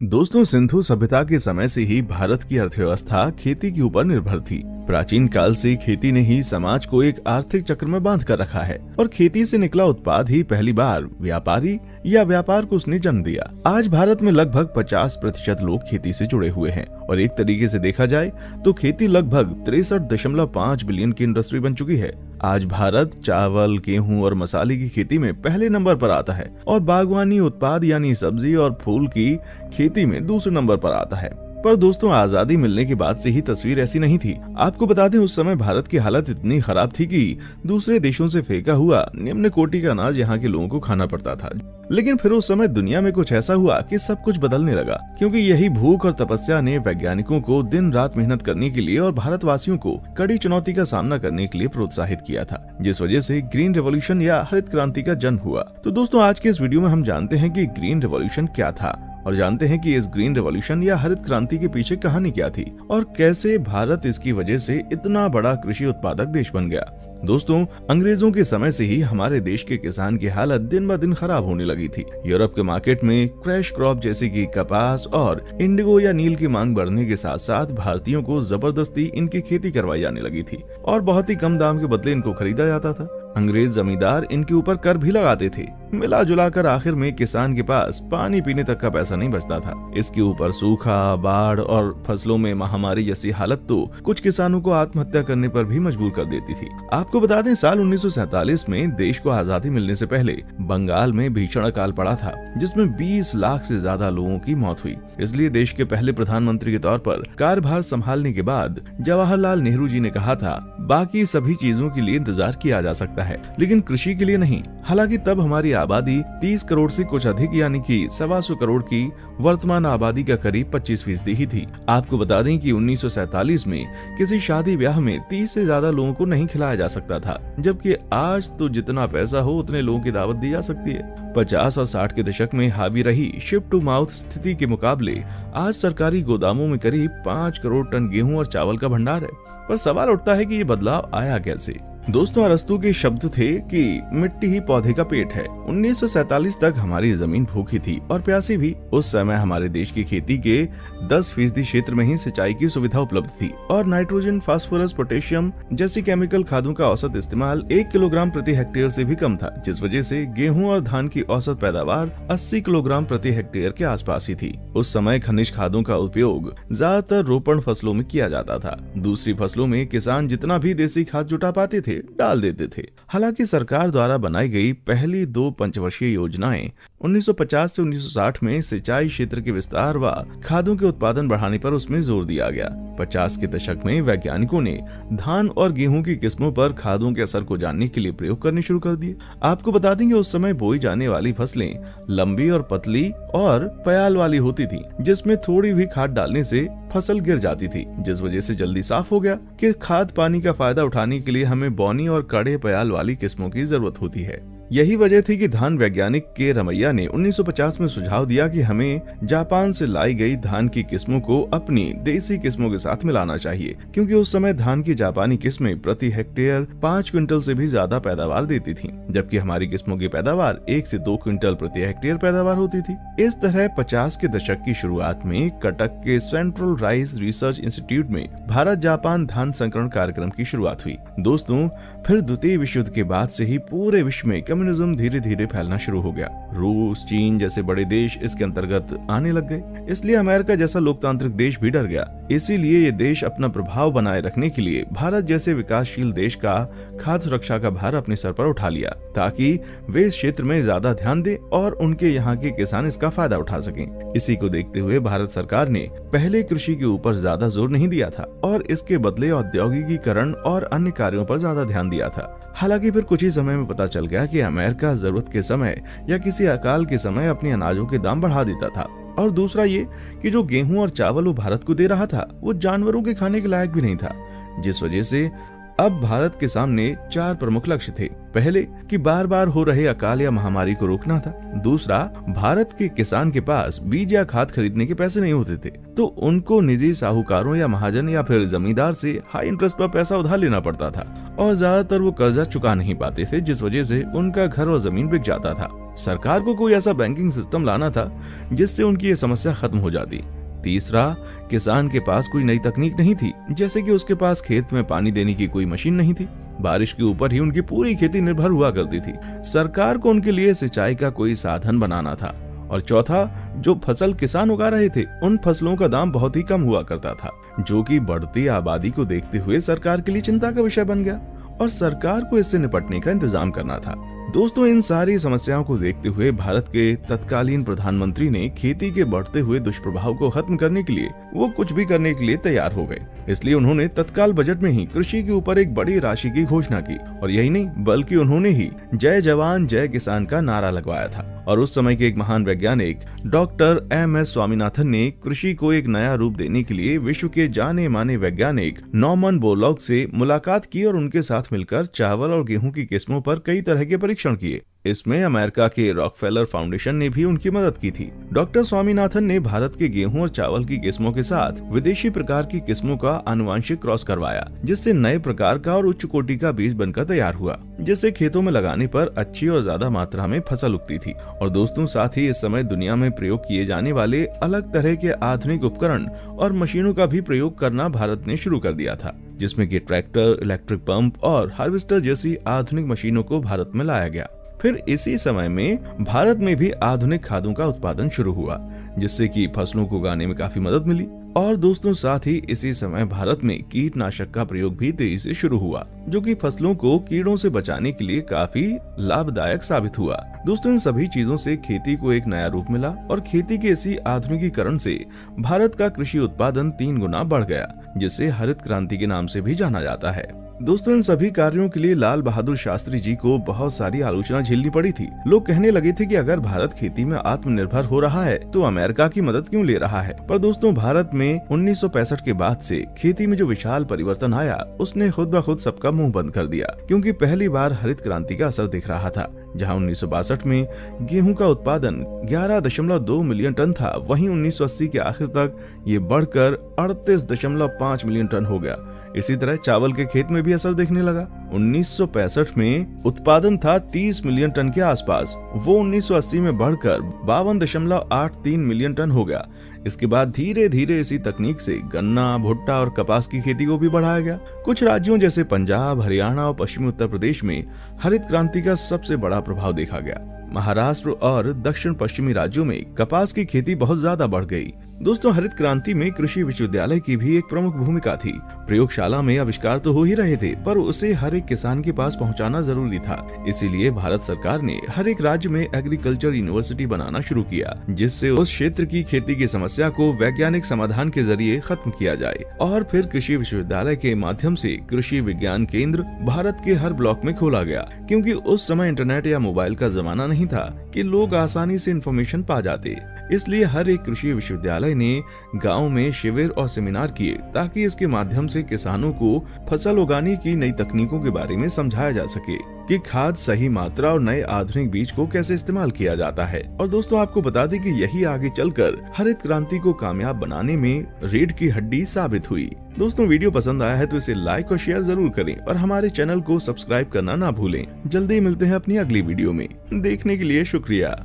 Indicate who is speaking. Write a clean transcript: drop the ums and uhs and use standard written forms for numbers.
Speaker 1: दोस्तों, सिंधु सभ्यता के समय से ही भारत की अर्थव्यवस्था खेती के ऊपर निर्भर थी। प्राचीन काल से खेती ने ही समाज को एक आर्थिक चक्र में बांध कर रखा है और खेती से निकला उत्पाद ही पहली बार व्यापारी या व्यापार को उसने जन्म दिया। आज भारत में लगभग 50% लोग खेती से जुड़े हुए हैं और एक तरीके से देखा जाए तो खेती लगभग 63.5 बिलियन की इंडस्ट्री बन चुकी है। आज भारत चावल, गेहूं और मसाले की खेती में पहले नंबर पर आता है और बागवानी उत्पाद यानी सब्जी और फूल की खेती में दूसरे नंबर पर आता है। पर दोस्तों, आजादी मिलने के बाद से ही तस्वीर ऐसी नहीं थी। आपको बता दें, उस समय भारत की हालत इतनी खराब थी कि दूसरे देशों से फेंका हुआ निम्न कोटि का अनाज यहाँ के लोगों को खाना पड़ता था। लेकिन फिर उस समय दुनिया में कुछ ऐसा हुआ कि सब कुछ बदलने लगा, क्योंकि यही भूख और तपस्या ने वैज्ञानिकों को दिन रात मेहनत करने के लिए और भारतवासियों को कड़ी चुनौती का सामना करने के लिए प्रोत्साहित किया था, जिस वजह से ग्रीन रेवोल्यूशन या हरित क्रांति का जन्म हुआ। तो दोस्तों, आज के इस वीडियो में हम जानते हैं कि ग्रीन रेवोल्यूशन क्या था और जानते हैं कि इस ग्रीन रेवोल्यूशन या हरित क्रांति के पीछे कहानी क्या थी और कैसे भारत इसकी वजह से इतना बड़ा कृषि उत्पादक देश बन गया। दोस्तों, अंग्रेजों के समय से ही हमारे देश के किसान की हालत दिन ब दिन खराब होने लगी थी। यूरोप के मार्केट में क्रैश क्रॉप जैसे कि कपास और इंडिगो या नील की मांग बढ़ने के साथ साथ भारतीयों को जबरदस्ती इनकी खेती करवाई जाने लगी थी और बहुत ही कम दाम के बदले इनको खरीदा जाता था। अंग्रेज जमींदार इनके ऊपर कर भी लगाते थे। मिला जुला कर आखिर में किसान के पास पानी पीने तक का पैसा नहीं बचता था। इसके ऊपर सूखा, बाढ़ और फसलों में महामारी जैसी हालत तो कुछ किसानों को आत्महत्या करने पर भी मजबूर कर देती थी। आपको बता दें, साल 1947 में देश को आजादी मिलने से पहले बंगाल में भीषण अकाल पड़ा था, जिसमें 20 लाख से ज्यादा लोगों की मौत हुई। इसलिए देश के पहले प्रधानमंत्री के तौर पर कार्यभार संभालने के बाद जवाहरलाल नेहरू जी ने कहा था, बाकी सभी चीजों के लिए इंतजार किया जा सकता है, लेकिन कृषि के लिए नहीं। हालांकि तब हमारी आबादी 30 करोड़ से कुछ अधिक यानी कि 125 करोड़ की वर्तमान आबादी का करीब 25% ही थी। आपको बता दें कि 1947 में किसी शादी ब्याह में 30 से ज्यादा लोगों को नहीं खिलाया जा सकता था, जबकि आज तो जितना पैसा हो उतने लोगों की दावत दी जा सकती है। 50 और 60 के दशक में हावी रही शिप टू माउथ स्थिति के मुकाबले आज सरकारी गोदामों में करीब 5 करोड़ टन गेहूं और चावल का भंडार है। पर सवाल उठता है कि ये बदलाव आया कैसे। दोस्तों, अरस्तू के शब्द थे कि मिट्टी ही पौधे का पेट है। 1947 तक हमारी जमीन भूखी थी और प्यासी भी। उस समय हमारे देश की खेती के 10% क्षेत्र में ही सिंचाई की सुविधा उपलब्ध थी और नाइट्रोजन, फास्फोरस, पोटेशियम जैसी केमिकल खादों का औसत इस्तेमाल 1 किलोग्राम प्रति हेक्टेयर से भी कम था, जिस वजह से गेहूं और धान की औसत पैदावार 80 किलोग्राम प्रति हेक्टेयर के आसपास ही थी। उस समय खनिज खादों का उपयोग ज्यादातर रोपण फसलों में किया जाता था। दूसरी फसलों में किसान जितना भी देसी खाद जुटा पाते थे डाल देते थे। हालांकि सरकार द्वारा बनाई गई पहली 2 पंचवर्षीय योजनाएं 1950 से 1960 में सिंचाई क्षेत्र के विस्तार व खादों के उत्पादन बढ़ाने पर उसमें जोर दिया गया। 50 के दशक में वैज्ञानिकों ने धान और गेहूं की किस्मों पर खादों के असर को जानने के लिए प्रयोग करने शुरू कर दिए। आपको बता दें कि उस समय बोई जाने वाली फसलें लंबी और पतली और प्याल वाली होती थी, जिसमें थोड़ी भी खाद डालने से फसल गिर जाती थी, जिस वजह से जल्दी साफ हो गया कि खाद पानी का फायदा उठाने के लिए हमें बौनी और कड़े प्याल वाली किस्मों की जरूरत होती है। यही वजह थी कि धान वैज्ञानिक के रमैया ने 1950 में सुझाव दिया कि हमें जापान से लाई गई धान की किस्मों को अपनी देसी किस्मों के साथ मिलाना चाहिए, क्योंकि उस समय धान की जापानी किस्में प्रति हेक्टेयर 5 क्विंटल से भी ज्यादा पैदावार देती थीं, जबकि हमारी किस्मों की पैदावार 1 से 2 क्विंटल प्रति हेक्टेयर पैदावार होती थी। इस तरह 50 के दशक की शुरुआत में कटक के सेंट्रल राइस रिसर्च इंस्टीट्यूट में भारत जापान धान संकरण कार्यक्रम की शुरुआत हुई। दोस्तों, फिर द्वितीय विश्व युद्ध के बाद से ही पूरे विश्व में कम्युनिज्म धीरे धीरे फैलना शुरू हो गया। रूस, चीन जैसे बड़े देश इसके अंतर्गत आने लग गए। इसलिए अमेरिका जैसा लोकतांत्रिक देश भी डर गया। इसीलिए ये देश अपना प्रभाव बनाए रखने के लिए भारत जैसे विकासशील देश का खाद्य सुरक्षा का भार अपने सर पर उठा लिया, ताकि वे इस क्षेत्र में ज्यादा ध्यान दें और उनके यहाँ के किसान इसका फायदा उठा सकें। इसी को देखते हुए भारत सरकार ने पहले कृषि के ऊपर ज्यादा जोर नहीं दिया था और इसके बदले औद्योगिकीकरण और अन्य कार्यों पर ज्यादा ध्यान दिया था। हालांकि फिर कुछ ही समय में पता चल गया कि अमेरिका जरूरत के समय या किसी अकाल के समय अपने अनाजों के दाम बढ़ा देता था। और दूसरा ये कि जो गेहूं और चावल वो भारत को दे रहा था वो जानवरों के खाने के लायक भी नहीं था, जिस वजह से अब भारत के सामने 4 प्रमुख लक्ष्य थे। पहले कि बार बार हो रहे अकाल या महामारी को रोकना था। दूसरा, भारत के किसान के पास बीज या खाद खरीदने के पैसे नहीं होते थे, तो उनको निजी साहूकारों या महाजन या फिर जमींदार से हाई इंटरेस्ट पर पैसा उधार लेना पड़ता था और ज्यादातर वो कर्जा चुका नहीं पाते थे, जिस वजह से उनका घर और जमीन बिक जाता था। सरकार को कोई ऐसा बैंकिंग सिस्टम लाना था जिससे उनकी ये समस्या खत्म हो जाती। तीसरा, किसान के पास कोई नई तकनीक नहीं थी, जैसे कि उसके पास खेत में पानी देने की कोई मशीन नहीं थी। बारिश के ऊपर ही उनकी पूरी खेती निर्भर हुआ करती थी। सरकार को उनके लिए सिंचाई का कोई साधन बनाना था। और चौथा, जो फसल किसान उगा रहे थे उन फसलों का दाम बहुत ही कम हुआ करता था, जो कि बढ़ती आबादी को देखते हुए सरकार के लिए चिंता का विषय बन गया और सरकार को इससे निपटने का इंतजाम करना था। दोस्तों, इन सारी समस्याओं को देखते हुए भारत के तत्कालीन प्रधानमंत्री ने खेती के बढ़ते हुए दुष्प्रभाव को खत्म करने के लिए वो कुछ भी करने के लिए तैयार हो गए। इसलिए उन्होंने तत्काल बजट में ही कृषि के ऊपर एक बड़ी राशि की घोषणा की और यही नहीं बल्कि उन्होंने ही जय जवान जय किसान का नारा लगवाया था। और उस समय के एक महान वैज्ञानिक डॉक्टर MS स्वामीनाथन ने कृषि को एक नया रूप देने के लिए विश्व के जाने माने वैज्ञानिक नॉर्मन बोरलॉग से मुलाकात की और उनके साथ मिलकर चावल और गेहूं की किस्मों पर कई तरह के परीक्षण किए। इसमें अमेरिका के रॉकफेलर फाउंडेशन ने भी उनकी मदद की थी। डॉक्टर स्वामीनाथन ने भारत के गेहूं और चावल की किस्मों के साथ विदेशी प्रकार की किस्मों का आनुवांशिक क्रॉस करवाया, जिससे नए प्रकार का और उच्च कोटि का बीज बनकर तैयार हुआ, जिससे खेतों में लगाने पर अच्छी और ज्यादा मात्रा में फसल उगती थी। और दोस्तों, साथ ही इस समय दुनिया में प्रयोग किए जाने वाले अलग तरह के आधुनिक उपकरण और मशीनों का भी प्रयोग करना भारत ने शुरू कर दिया था, जिसमें कि ट्रैक्टर, इलेक्ट्रिक पंप और हार्वेस्टर जैसी आधुनिक मशीनों को भारत में लाया गया। फिर इसी समय में भारत में भी आधुनिक खादों का उत्पादन शुरू हुआ, जिससे कि फसलों को उगाने में काफी मदद मिली। और दोस्तों, साथ ही इसी समय भारत में कीटनाशक का प्रयोग भी तेजी से शुरू हुआ, जो कि फसलों को कीड़ों से बचाने के लिए काफी लाभदायक साबित हुआ। दोस्तों, इन सभी चीजों से खेती को एक नया रूप मिला और खेती के इसी आधुनिकीकरण से भारत का कृषि उत्पादन 3 गुना बढ़ गया, जिसे हरित क्रांति के नाम से भी जाना जाता है। दोस्तों, इन सभी कार्यों के लिए लाल बहादुर शास्त्री जी को बहुत सारी आलोचना झेलनी पड़ी थी। लोग कहने लगे थे कि अगर भारत खेती में आत्मनिर्भर हो रहा है तो अमेरिका की मदद क्यों ले रहा है। पर दोस्तों, भारत में 1965 के बाद से खेती में जो विशाल परिवर्तन आया उसने खुद ब खुद सबका मुंह बंद कर दिया, क्योंकि पहली बार हरित क्रांति का असर दिख रहा था। जहां 1962 में गेहूं का उत्पादन 11.2 मिलियन टन था, वहीं 1980 के आखिर तक ये बढ़कर 38.5 मिलियन टन हो गया। इसी तरह चावल के खेत में भी असर दिखने लगा। 1965 में उत्पादन था 30 मिलियन टन के आसपास, वो 1980 में बढ़कर 52.83 मिलियन टन हो गया। इसके बाद धीरे धीरे इसी तकनीक से गन्ना, भुट्टा और कपास की खेती को भी बढ़ाया गया। कुछ राज्यों जैसे पंजाब, हरियाणा और पश्चिमी उत्तर प्रदेश में हरित क्रांति का सबसे बड़ा प्रभाव देखा गया। महाराष्ट्र और दक्षिण पश्चिमी राज्यों में कपास की खेती बहुत ज्यादा बढ़ गई। दोस्तों, हरित क्रांति में कृषि विश्वविद्यालय की भी एक प्रमुख भूमिका थी। प्रयोगशाला में आविष्कार तो हो ही रहे थे, पर उसे हर एक किसान के पास पहुंचाना जरूरी था। इसीलिए भारत सरकार ने हर एक राज्य में एग्रीकल्चर यूनिवर्सिटी बनाना शुरू किया, जिससे उस क्षेत्र की खेती की समस्या को वैज्ञानिक समाधान के जरिए खत्म किया जाए। और फिर कृषि विश्वविद्यालय के माध्यम से कृषि विज्ञान केंद्र भारत के हर ब्लॉक में खोला गया, क्योंकि उस समय इंटरनेट या मोबाइल का जमाना नहीं था कि लोग आसानी से इंफॉर्मेशन पा जाते। इसलिए हर एक कृषि विश्वविद्यालय ने गांव में शिविर और सेमिनार किए, ताकि इसके माध्यम से किसानों को फसल उगाने की नई तकनीकों के बारे में समझाया जा सके कि खाद, सही मात्रा और नए आधुनिक बीज को कैसे इस्तेमाल किया जाता है। और दोस्तों, आपको बता दें कि यही आगे चलकर हरित क्रांति को कामयाब बनाने में रीढ़ की हड्डी साबित हुई। दोस्तों, वीडियो पसंद आया है तो इसे लाइक और शेयर जरूर करें और हमारे चैनल को सब्सक्राइब करना ना भूलें। जल्दी मिलते हैं अपनी अगली वीडियो में। देखने के लिए शुक्रिया।